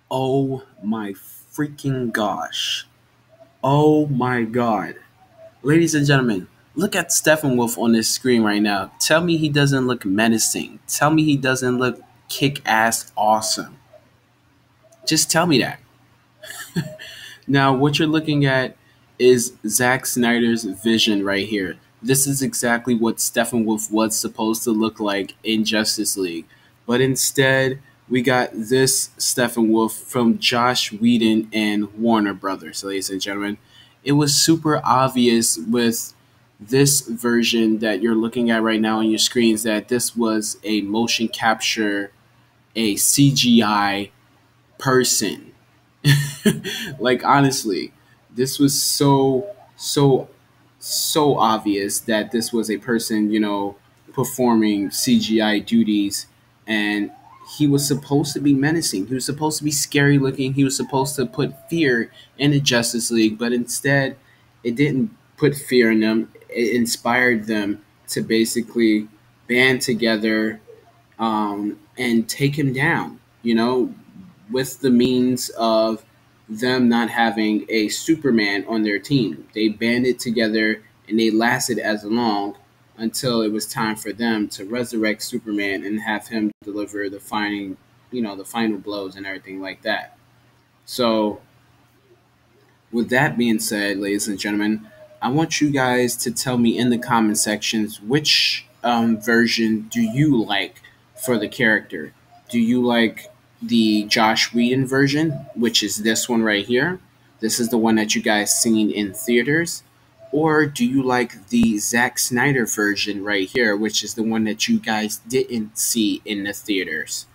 Oh my freaking gosh. Oh my god. Ladies and gentlemen, look at Steppenwolf on this screen right now. Tell me he doesn't look menacing. Tell me he doesn't look kick ass awesome. Just tell me that. Now, what you're looking at is Zack Snyder's vision right here. This is exactly what Steppenwolf was supposed to look like in Justice League. But instead, we got this Steppenwolf from Josh Whedon and Warner Brothers, ladies and gentlemen. It was super obvious with this version that you're looking at right now on your screens that this was a motion capture, a CGI person. Like honestly, this was so obvious that this was a person, performing CGI duties, and he was supposed to be menacing. He was supposed to be scary looking. He was supposed to put fear in the Justice League, but instead it didn't put fear in them. It inspired them to basically band together and take him down, with the means of them not having a Superman on their team. They banded together and they lasted as long until it was time for them to resurrect Superman and have him deliver the final blows and everything like that. So, with that being said, ladies and gentlemen, I want you guys to tell me in the comment sections which version do you like for the character. Do you like the Josh Whedon version, which is this one right here? This is the one that you guys seen in theaters. Or do you like the Zack Snyder version right here, which is the one that you guys didn't see in the theaters?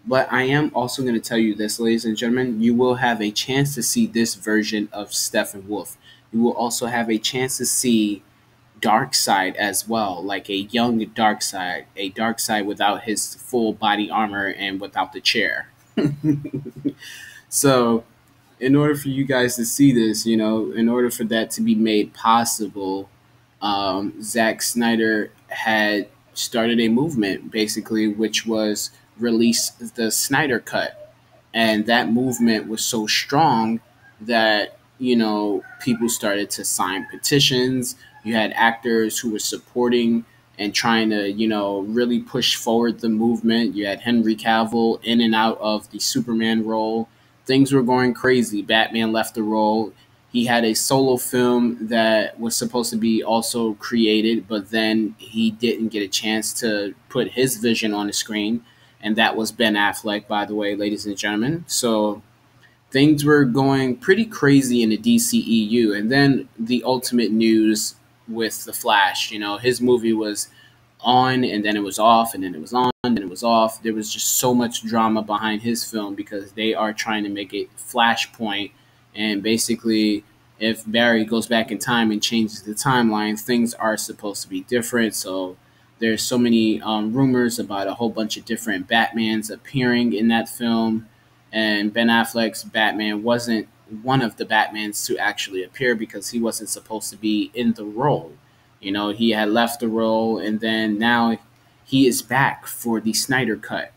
But I am also going to tell you this, ladies and gentlemen, you will have a chance to see this version of Steppenwolf. You will also have a chance to see Darkseid as well, like a young Darkseid, a Darkseid without his full body armor and without the chair. So, in order for you guys to see this, in order for that to be made possible, Zack Snyder had started a movement basically, which was release the Snyder Cut, and that movement was so strong that people started to sign petitions. You had actors who were supporting and trying to really push forward the movement. You had Henry Cavill in and out of the Superman role. Things were going crazy. Batman left the role. He had a solo film that was supposed to be also created, but then he didn't get a chance to put his vision on the screen, and that was Ben Affleck, by the way, ladies and gentlemen. So things were going pretty crazy in the DCEU, and then the ultimate news with the Flash. His movie was on, and then it was off, and then it was on, and it was off. There was just so much drama behind his film because they are trying to make it Flashpoint, and basically, if Barry goes back in time and changes the timeline, things are supposed to be different. So there's so many rumors about a whole bunch of different Batmans appearing in that film, and Ben Affleck's Batman wasn't one of the Batmans to actually appear because he wasn't supposed to be in the role. He had left the role, and then now he is back for the Snyder Cut.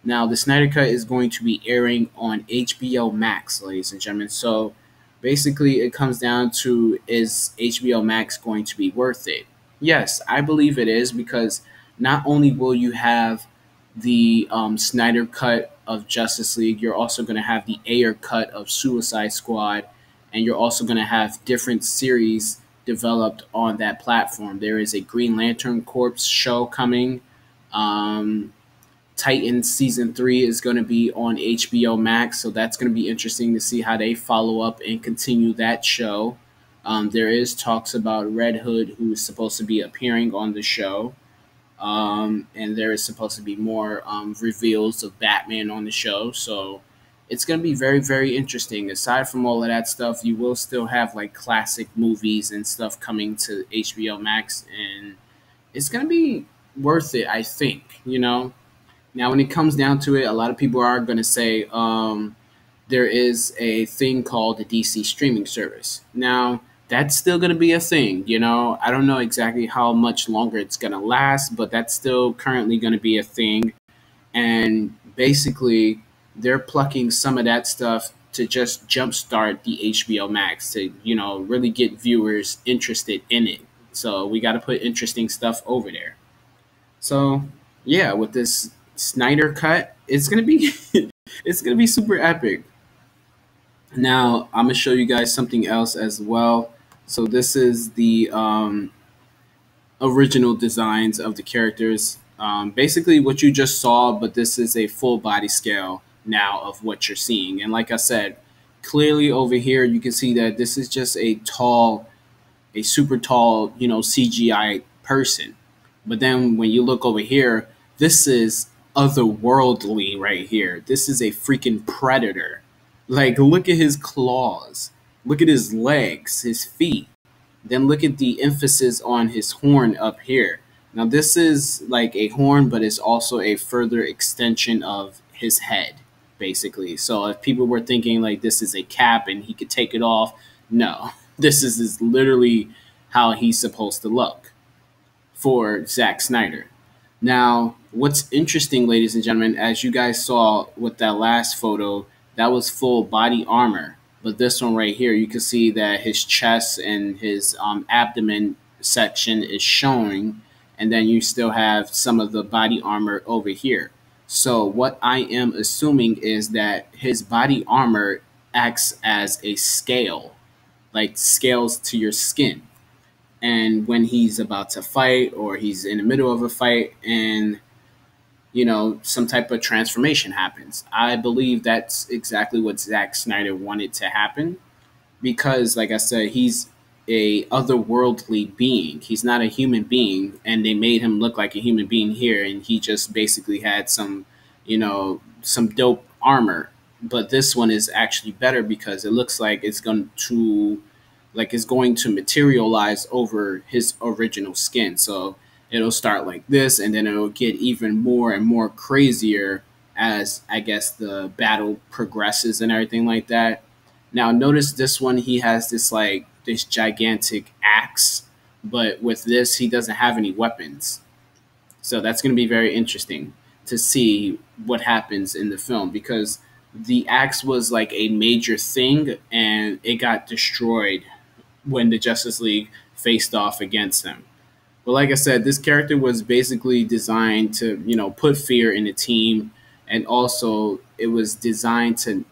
Now, the Snyder Cut is going to be airing on HBO Max, ladies and gentlemen. So basically, it comes down to, is HBO Max going to be worth it? Yes, I believe it is, because not only will you have the Snyder Cut of Justice League, you're also going to have the Ayer Cut of Suicide Squad, and you're also going to have different series developed on that platform. There is a Green Lantern Corps show coming. Titans season 3 is going to be on HBO Max, so that's going to be interesting to see how they follow up and continue that show. There is talks about Red Hood, who is supposed to be appearing on the show, and there is supposed to be more reveals of Batman on the show. So it's going to be very, very interesting. Aside from all of that stuff, you will still have like classic movies and stuff coming to HBO Max, and it's going to be worth it, I think. Now, when it comes down to it, a lot of people are going to say there is a thing called the DC streaming service. Now, that's still going to be a thing. I don't know exactly how much longer it's going to last, but that's still currently going to be a thing. And basically, they're plucking some of that stuff to just jumpstart the HBO Max to, really get viewers interested in it. So we got to put interesting stuff over there. So yeah, with this Snyder cut, it's gonna be it's gonna be super epic. Now I'm gonna show you guys something else as well. So this is the original designs of the characters. Basically, what you just saw, but this is a full body scale now of what you're seeing. And like I said, clearly over here, you can see that this is just a super tall, CGI person. But then when you look over here, this is otherworldly right here. This is a freaking predator. Like, look at his claws. Look at his legs, his feet. Then look at the emphasis on his horn up here. Now, this is like a horn, but it's also a further extension of his head, basically. So if people were thinking like this is a cap and he could take it off, no. This is literally how he's supposed to look for Zack Snyder. Now, what's interesting, ladies and gentlemen, as you guys saw with that last photo, that was full body armor. But this one right here, you can see that his chest and his abdomen section is showing, and then you still have some of the body armor over here. So what I am assuming is that his body armor acts as a scale, like scales to your skin. And when he's about to fight or he's in the middle of a fight and some type of transformation happens, I believe that's exactly what Zack Snyder wanted to happen, because like I said, he's a otherworldly being. He's not a human being, and they made him look like a human being here, and he just basically had some dope armor. But this one is actually better because it looks like it's going to materialize over his original skin. So it'll start like this, and then it'll get even more and more crazier as, I guess, the battle progresses and everything like that. Now notice this one, he has this gigantic axe, but with this he doesn't have any weapons. So that's going to be very interesting to see what happens in the film, because the axe was like a major thing and it got destroyed when the Justice League faced off against him. But like I said, this character was basically designed to, put fear in the team, and also it was designed to,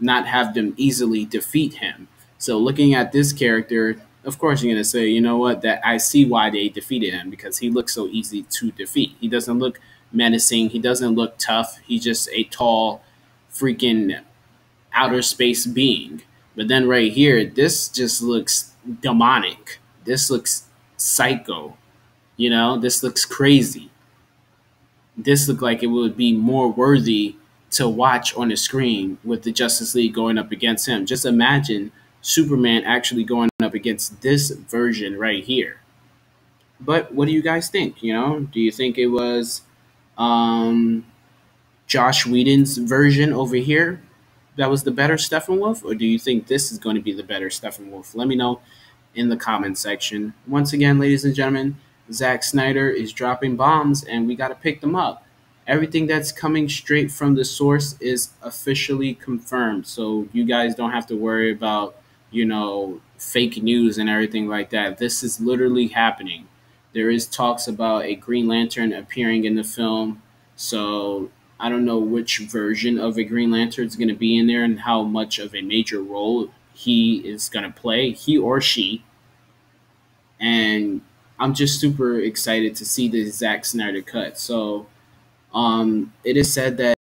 not have them easily defeat him. So looking at this character, of course you're gonna say, you know what, that I see why they defeated him, because he looks so easy to defeat. He doesn't look menacing, he doesn't look tough, he's just a tall freaking outer space being. But then right here, this just looks demonic. This looks psycho. This looks crazy. This looked like it would be more worthy to watch on the screen with the Justice League going up against him. Just imagine Superman actually going up against this version right here. But what do you guys think? Do you think it was um, Josh Whedon's version over here that was the better Steppenwolf, or do you think this is going to be the better Steppenwolf? Let me know in the comment section. Once again, ladies and gentlemen, Zack Snyder is dropping bombs, and we got to pick them up. Everything that's coming straight from the source is officially confirmed, so you guys don't have to worry about, fake news and everything like that. This is literally happening. There is talks about a Green Lantern appearing in the film, so I don't know which version of a Green Lantern is going to be in there and how much of a major role he is going to play, he or she. And I'm just super excited to see the Zack Snyder cut. So it is said that